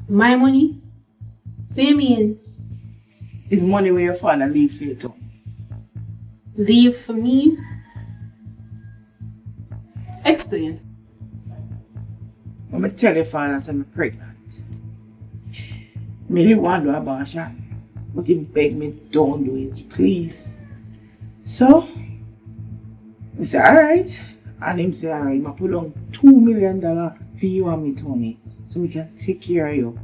My money? What do you mean? It's money where your father leave for you to. Leave for me? Explain. When I tell your father I'm pregnant, me didn't want to do abortion, but he begged me, don't do it, please. So, I said, alright. And him say, alright, I put on $2 million for you and me, Tony, so we can take care of you.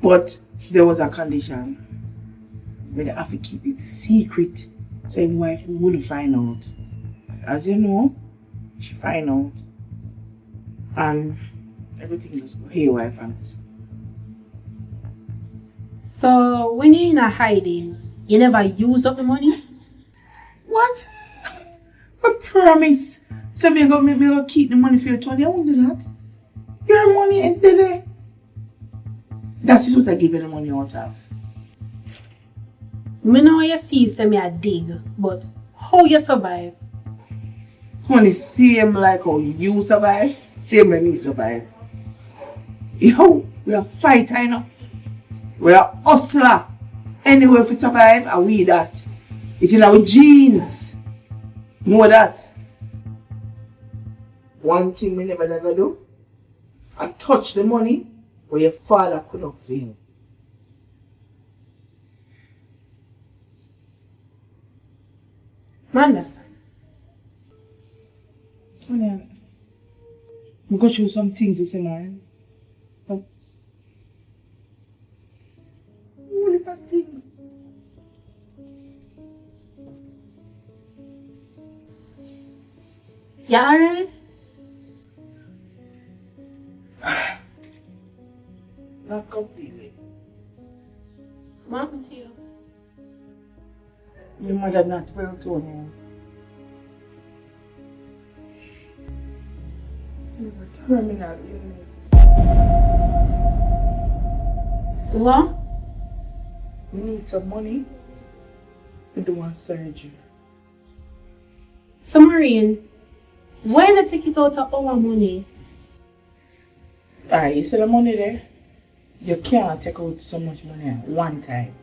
But there was a condition. I have to keep it secret so his wife wouldn't find out. As you know, she find out. And everything just go haywire from us. So, when you're in a hiding, you never use up the money? What? I promise. So me go keep the money for you, Tony. I won't do that. Your money ain't there. That is what I give you the money out of. I know your fees say me a dig, but how you survive? Honey, same like how you survive, same like me survive. Yo, we are fighter, you know. We are hustler. Anywhere if we survive, and we that. It's in our genes. Know that. One thing we never do, I touch the money where your father could not fail. I understand. Honey, I'm going to show some things this morning. Only bad things. You alright? Not completely. What happened to you? Your mother not well, Tony. You have a terminal illness. What? We need some money to do a surgery. So, Marine, why not take it out of our money? Alright, you see the money there? You can't take out so much money at one time.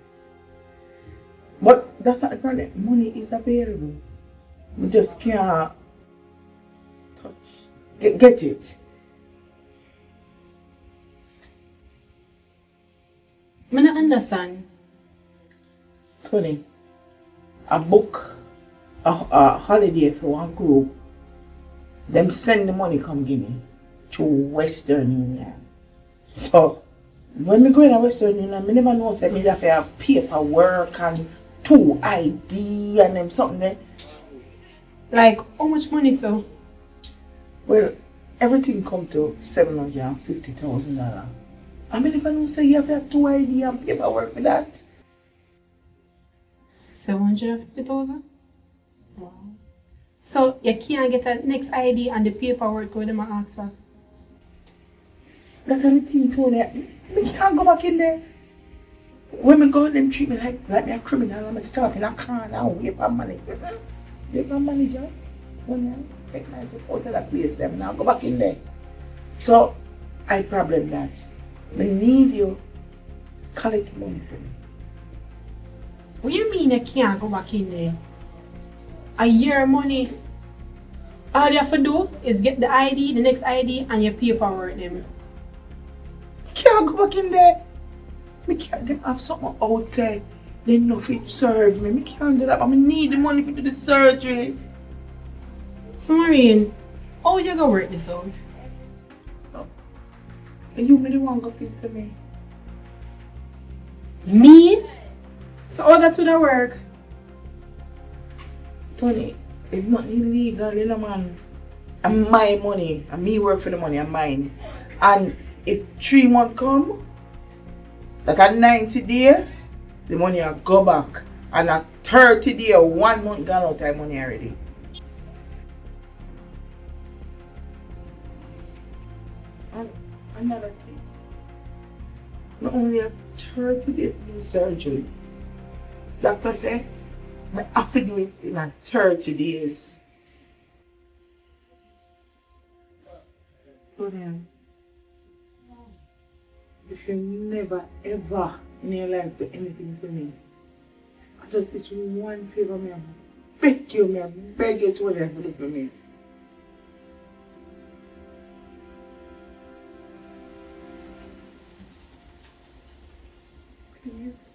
But that's not the problem. Money is available. We just can't touch. Get it. I don't understand. Tony, I book a holiday for one group. Them send the money come give me to Western Union. So when we go in a Western Union, I never know say me have to have paperwork and 2 ID and them something there. Like, how much money, so? Well, everything come to $750,000. I mean, if I know say you have to have 2 ID and paperwork with that. 750,000? Wow. So you can't get a next ID and the paperwork where them ask for? That kind of thing, Tony. We can't go back in there. Women go them treat me like me a criminal. I'm stuck in a car now, wait for money. Wait for manager. Take myself out of that place them now, go back in there. So I problem that. I need you collect money for me. What do you mean you can't go back in there? A year money. All you have to do is get the ID, the next ID, and your paperwork them. Can't go back in there. Me can't them have something outside. They know if it serve me. Me can't do that. But I need the money for do the surgery. So Marine, how you gonna work this out? So, and you me the one go pay for me. Me? So all that would work? Tony, it's not illegal, you know, man. And my money, and me work for the money, and mine. And if 3 months come, like a 90 day, the money will go back. And a 30 day, 1 month gone out of money already. And another thing, not only a 30 day surgery, doctor say, I have to do it in a 30 days. So then, if you never ever in your life do anything for me, I just this one favor me, I beg you, me, I beg you to do for me. Please.